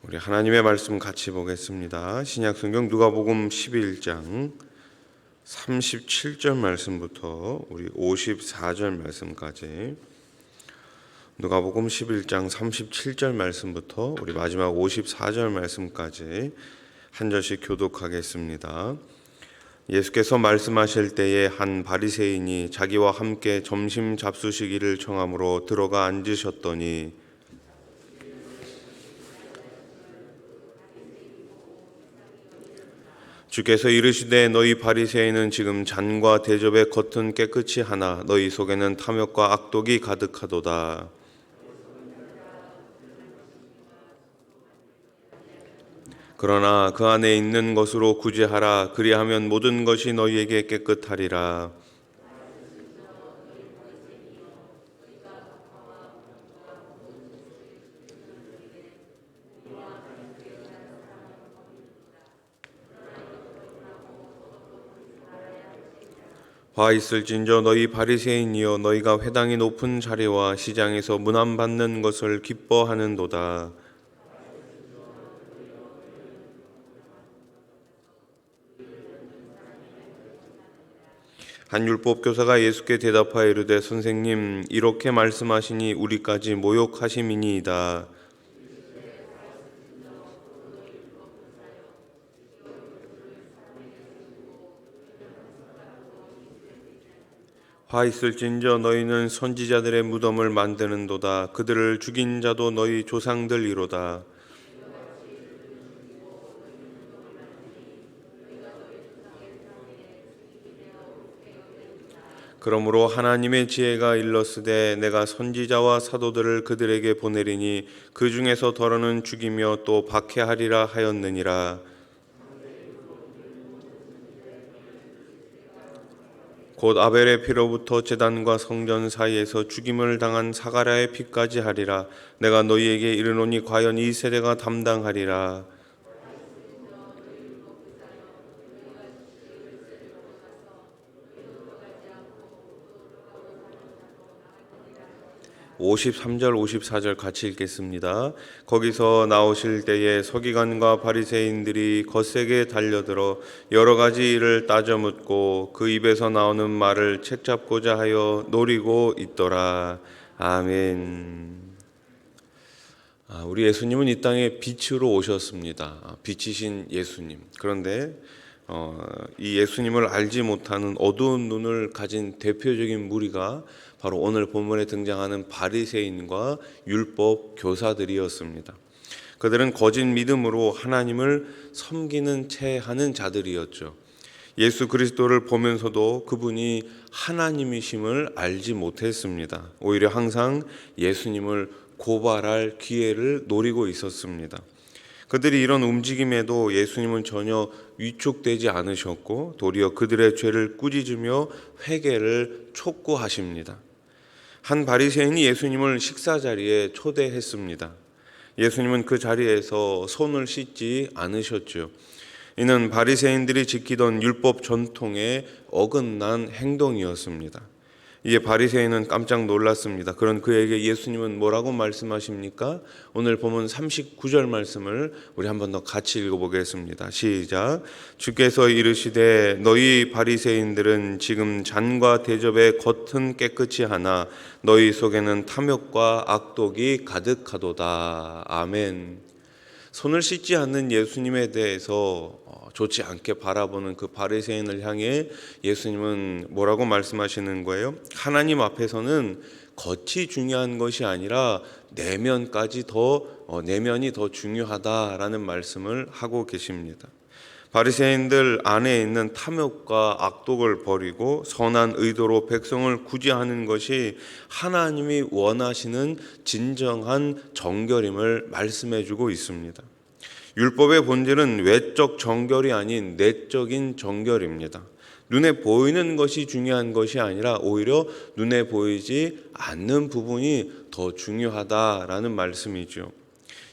우리 하나님의 말씀 같이 보겠습니다. 신약성경 누가복음 11장 37절 말씀부터 우리 54절 말씀까지, 누가복음 11장 37절 말씀부터 우리 마지막 54절 말씀까지 한 절씩 교독하겠습니다. 예수께서 말씀하실 때에 한 바리새인이 자기와 함께 점심 잡수시기를 청함으로 들어가 앉으셨더니, 주께서 이르시되 너희 바리새인은 지금 잔과 대접의 겉은 깨끗이 하나 너희 속에는 탐욕과 악독이 가득하도다. 그러나 그 안에 있는 것으로 구제하라. 그리하면 모든 것이 너희에게 깨끗하리라. 화 있을진저 너희 바리새인이여, 너희가 회당이 높은 자리와 시장에서 문안 받는 것을 기뻐하는도다. 한 율법 교사가 예수께 대답하여 이르되, 선생님, 이렇게 말씀하시니 우리까지 모욕하심이니이다. 화 있을진저 너희는 선지자들의 무덤을 만드는도다. 그들을 죽인 자도 너희 조상들이로다. 그러므로 하나님의 지혜가 일렀으되 내가 선지자와 사도들을 그들에게 보내리니 그 중에서 더러는 죽이며 또 박해하리라 하였느니라. 곧 아벨의 피로부터 제단과 성전 사이에서 죽임을 당한 사가랴의 피까지 하리라. 내가 너희에게 이르노니 과연 이 세대가 담당하리라. (53절) (54절) 같이 읽겠습니다. 거기서 나오실 때에 서기관과 바리새인들이 거세게 달려들어 여러 가지 일을 따져 묻고 그 입에서 나오는 말을 책잡고자 하여 노리고 있더라. 아멘. 우리 예수님은 이 땅에 빛으로 오셨습니다. 빛이신 예수님. 그런데 이 예수님을 알지 못하는 어두운 눈을 가진 대표적인 무리가 바로 오늘 본문에 등장하는 바리새인과 율법 교사들이었습니다. 그들은 거짓 믿음으로 하나님을 섬기는 채 하는 자들이었죠. 예수 그리스도를 보면서도 그분이 하나님이심을 알지 못했습니다. 오히려 항상 예수님을 고발할 기회를 노리고 있었습니다. 그들이 이런 움직임에도 예수님은 전혀 위축되지 않으셨고 도리어 그들의 죄를 꾸짖으며 회개를 촉구하십니다. 한 바리새인이 예수님을 식사 자리에 초대했습니다. 예수님은 그 자리에서 손을 씻지 않으셨죠. 이는 바리새인들이 지키던 율법 전통에 어긋난 행동이었습니다. 이에 바리새인은 깜짝 놀랐습니다. 그런 그에게 예수님은 뭐라고 말씀하십니까? 오늘 본문 39절 말씀을 우리 한 번 더 같이 읽어보겠습니다. 시작. 주께서 이르시되 너희 바리새인들은 지금 잔과 대접의 겉은 깨끗이 하나 너희 속에는 탐욕과 악독이 가득하도다. 아멘. 손을 씻지 않는 예수님에 대해서 좋지 않게 바라보는 그 바리새인을 향해 예수님은 뭐라고 말씀하시는 거예요? 하나님 앞에서는 겉이 중요한 것이 아니라 내면이 더 중요하다라는 말씀을 하고 계십니다. 바리새인들 안에 있는 탐욕과 악독을 버리고 선한 의도로 백성을 구제하는 것이 하나님이 원하시는 진정한 정결임을 말씀해주고 있습니다. 율법의 본질은 외적 정결이 아닌 내적인 정결입니다. 눈에 보이는 것이 중요한 것이 아니라 오히려 눈에 보이지 않는 부분이 더 중요하다라는 말씀이죠.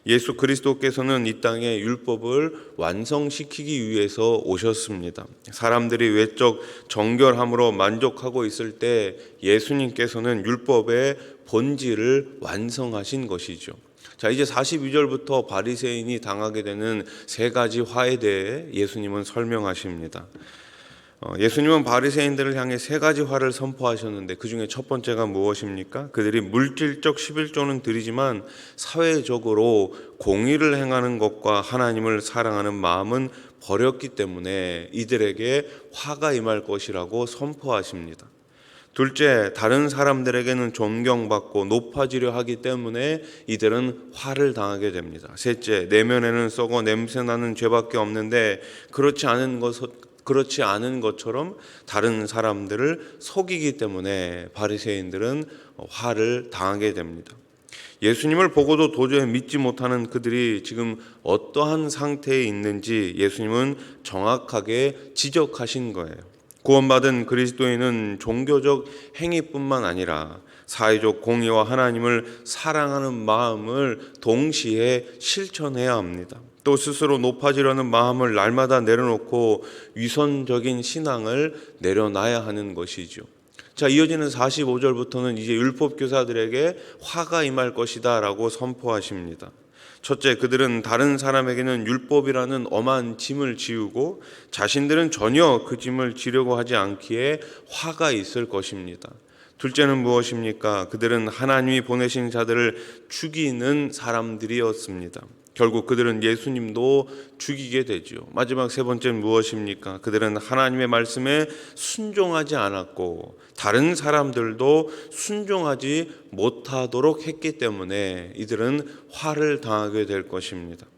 예수 그리스도께서는 이 땅에 율법을 완성시키기 위해서 오셨습니다. 사람들이 외적 정결함으로 만족하고 있을 때 예수님께서는 율법의 본질을 완성하신 것이죠. 자, 이제 42절부터 바리새인이 당하게 되는 세 가지 화에 대해 예수님은 설명하십니다. 예수님은 바리새인들을 향해 세 가지 화를 선포하셨는데 그 중에 첫 번째가 무엇입니까? 그들이 물질적 11조는 드리지만 사회적으로 공의를 행하는 것과 하나님을 사랑하는 마음은 버렸기 때문에 이들에게 화가 임할 것이라고 선포하십니다. 둘째, 다른 사람들에게는 존경받고 높아지려 하기 때문에 이들은 화를 당하게 됩니다. 셋째, 내면에는 썩어 냄새나는 죄밖에 없는데 그렇지 않은 것처럼 다른 사람들을 속이기 때문에 바리새인들은 화를 당하게 됩니다. 예수님을 보고도 도저히 믿지 못하는 그들이 지금 어떠한 상태에 있는지 예수님은 정확하게 지적하신 거예요. 구원받은 그리스도인은 종교적 행위뿐만 아니라 사회적 공의와 하나님을 사랑하는 마음을 동시에 실천해야 합니다. 또 스스로 높아지려는 마음을 날마다 내려놓고 위선적인 신앙을 내려놔야 하는 것이죠. 자, 이어지는 45절부터는 이제 율법교사들에게 화가 임할 것이다 라고 선포하십니다. 첫째, 그들은 다른 사람에게는 율법이라는 엄한 짐을 지우고 자신들은 전혀 그 짐을 지려고 하지 않기에 화가 있을 것입니다. 둘째는 무엇입니까? 그들은 하나님이 보내신 자들을 죽이는 사람들이었습니다. 결국 그들은 예수님도 죽이게 되죠. 마지막 세 번째는 무엇입니까? 그들은 하나님의 말씀에 순종하지 않았고 다른 사람들도 순종하지 못하도록 했기 때문에 이들은 화를 당하게 될 것입니다.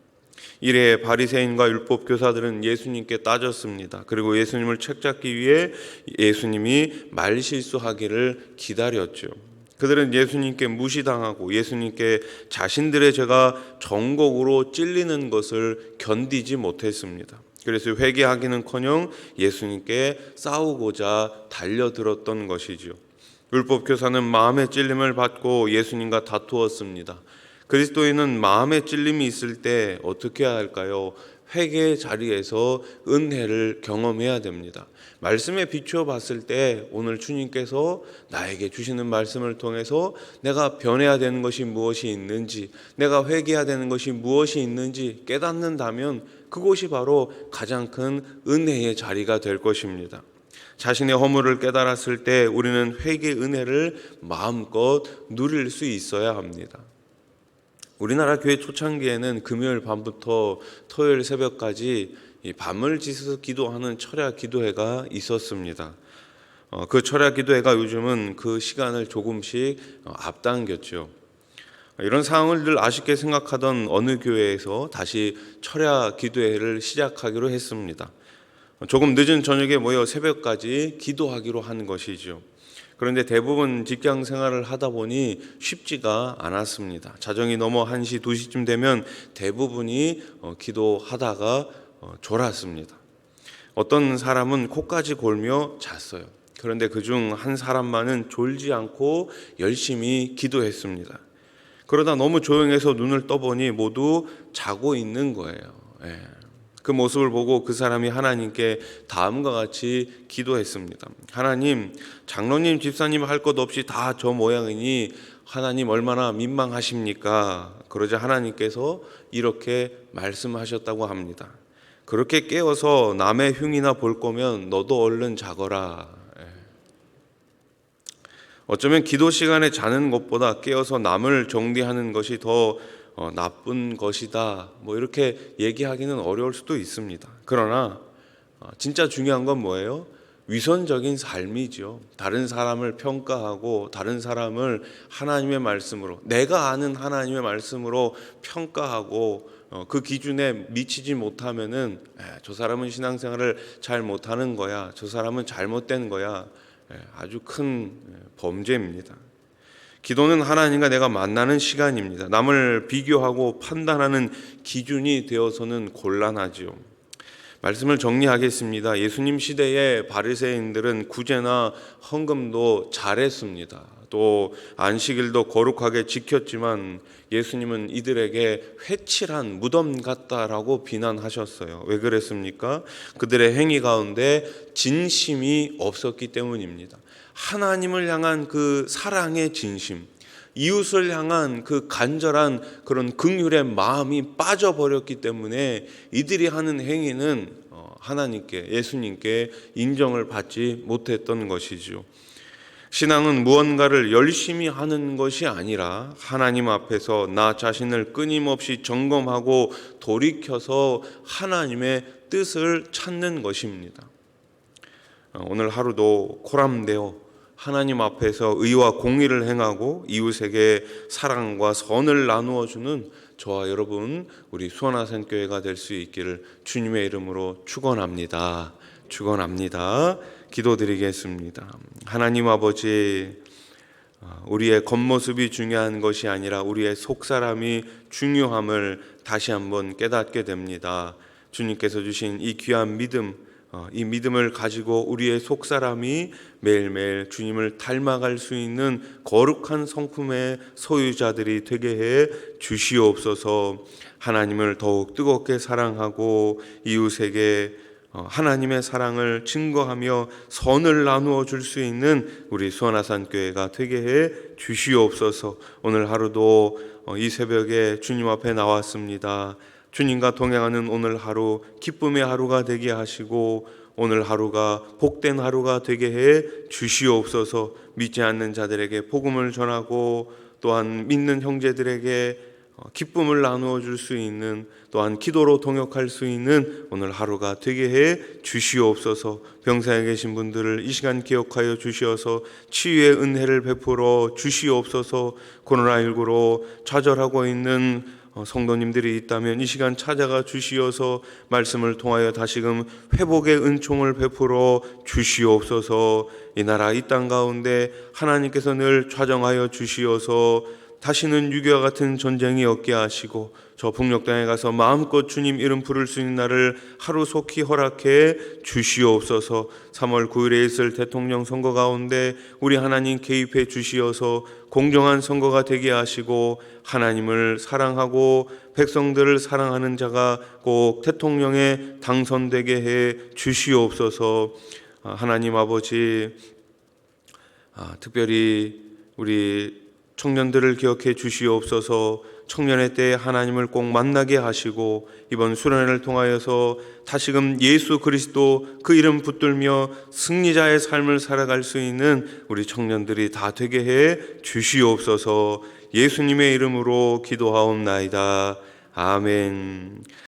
이래 바리새인과 율법교사들은 예수님께 따졌습니다. 그리고 예수님을 책잡기 위해 예수님이 말실수하기를 기다렸죠. 그들은 예수님께 무시당하고 예수님께 자신들의 죄가 정곡으로 찔리는 것을 견디지 못했습니다. 그래서 회개하기는커녕 예수님께 싸우고자 달려들었던 것이지요. 율법교사는 마음의 찔림을 받고 예수님과 다투었습니다. 그리스도인은 마음의 찔림이 있을 때 어떻게 해야 할까요? 회개의 자리에서 은혜를 경험해야 됩니다. 말씀에 비추어 봤을 때 오늘 주님께서 나에게 주시는 말씀을 통해서 내가 변해야 되는 것이 무엇이 있는지, 내가 회개해야 되는 것이 무엇이 있는지 깨닫는다면 그곳이 바로 가장 큰 은혜의 자리가 될 것입니다. 자신의 허물을 깨달았을 때 우리는 회개의 은혜를 마음껏 누릴 수 있어야 합니다. 우리나라 교회 초창기에는 금요일 밤부터 토요일 새벽까지 밤을 지새서 기도하는 철야 기도회가 있었습니다. 그 철야 기도회가 요즘은 그 시간을 조금씩 앞당겼죠. 이런 상황을 늘 아쉽게 생각하던 어느 교회에서 다시 철야 기도회를 시작하기로 했습니다. 조금 늦은 저녁에 모여 새벽까지 기도하기로 한 것이죠. 그런데 대부분 직장 생활을 하다 보니 쉽지가 않았습니다. 자정이 넘어 1시, 2시쯤 되면 대부분이 기도하다가 졸았습니다. 어떤 사람은 코까지 골며 잤어요. 그런데 그중 한 사람만은 졸지 않고 열심히 기도했습니다. 그러다 너무 조용해서 눈을 떠보니 모두 자고 있는 거예요. 그 모습을 보고 그 사람이 하나님께 다음과 같이 기도했습니다. 하나님, 장로님, 집사님 할 것 없이 다 저 모양이니 하나님 얼마나 민망하십니까? 그러자 하나님께서 이렇게 말씀하셨다고 합니다. 그렇게 깨어서 남의 흉이나 볼 거면 너도 얼른 자거라. 어쩌면 기도 시간에 자는 것보다 깨어서 남을 정리하는 것이 더 나쁜 것이다. 이렇게 얘기하기는 어려울 수도 있습니다. 그러나 진짜 중요한 건 뭐예요? 위선적인 삶이죠. 다른 사람을 평가하고 다른 사람을 하나님의 말씀으로, 내가 아는 하나님의 말씀으로 평가하고 그 기준에 미치지 못하면은 저 사람은 신앙생활을 잘 못하는 거야. 저 사람은 잘못된 거야. 아주 큰 범죄입니다. 기도는 하나님과 내가 만나는 시간입니다. 남을 비교하고 판단하는 기준이 되어서는 곤란하지요. 말씀을 정리하겠습니다. 예수님 시대의 바리새인들은 구제나 헌금도 잘했습니다. 또 안식일도 거룩하게 지켰지만 예수님은 이들에게 회칠한 무덤 같다라고 비난하셨어요. 왜 그랬습니까? 그들의 행위 가운데 진심이 없었기 때문입니다. 하나님을 향한 그 사랑의 진심, 이웃을 향한 그 간절한 그런 긍휼의 마음이 빠져버렸기 때문에 이들이 하는 행위는 하나님께, 예수님께 인정을 받지 못했던 것이죠. 신앙은 무언가를 열심히 하는 것이 아니라 하나님 앞에서 나 자신을 끊임없이 점검하고 돌이켜서 하나님의 뜻을 찾는 것입니다. 오늘 하루도 코람되어 하나님 앞에서 의와 공의를 행하고 이웃에게 사랑과 선을 나누어 주는 저와 여러분, 우리 수원하산교회가 될 수 있기를 주님의 이름으로 축원합니다. 기도드리겠습니다. 하나님 아버지, 우리의 겉모습이 중요한 것이 아니라 우리의 속사람이 중요함을 다시 한번 깨닫게 됩니다. 주님께서 주신 이 귀한 믿음, 이 믿음을 가지고 우리의 속사람이 매일매일 주님을 닮아갈 수 있는 거룩한 성품의 소유자들이 되게 해 주시옵소서. 하나님을 더욱 뜨겁게 사랑하고 이웃에게 하나님의 사랑을 증거하며 선을 나누어 줄 수 있는 우리 수원하산교회가 되게 해 주시옵소서. 오늘 하루도 이 새벽에 주님 앞에 나왔습니다. 주님과 동행하는 오늘 하루 기쁨의 하루가 되게 하시고 오늘 하루가 복된 하루가 되게 해 주시옵소서. 믿지 않는 자들에게 복음을 전하고 또한 믿는 형제들에게 기쁨을 나누어 줄 수 있는, 또한 기도로 동역할 수 있는 오늘 하루가 되게 해 주시옵소서. 병상에 계신 분들을 이 시간 기억하여 주시어서 치유의 은혜를 베풀어 주시옵소서. 코로나19로 좌절하고 있는 성도님들이 있다면 이 시간 찾아가 주시어서 말씀을 통하여 다시금 회복의 은총을 베풀어 주시옵소서. 이 나라 이 땅 가운데 하나님께서 늘 좌정하여 주시어서 다시는 유교와 같은 전쟁이 없게 하시고 저 북녘 땅에 가서 마음껏 주님 이름 부를 수 있는 날을 하루속히 허락해 주시옵소서. 3월 9일에 있을 대통령 선거 가운데 우리 하나님 개입해 주시어서 공정한 선거가 되게 하시고 하나님을 사랑하고 백성들을 사랑하는 자가 꼭 대통령에 당선되게 해 주시옵소서. 하나님 아버지, 특별히 우리 청년들을 기억해 주시옵소서. 청년의 때에 하나님을 꼭 만나게 하시고 이번 수련회를 통하여서 다시금 예수 그리스도 그 이름 붙들며 승리자의 삶을 살아갈 수 있는 우리 청년들이 다 되게 해 주시옵소서. 예수님의 이름으로 기도하옵나이다. 아멘.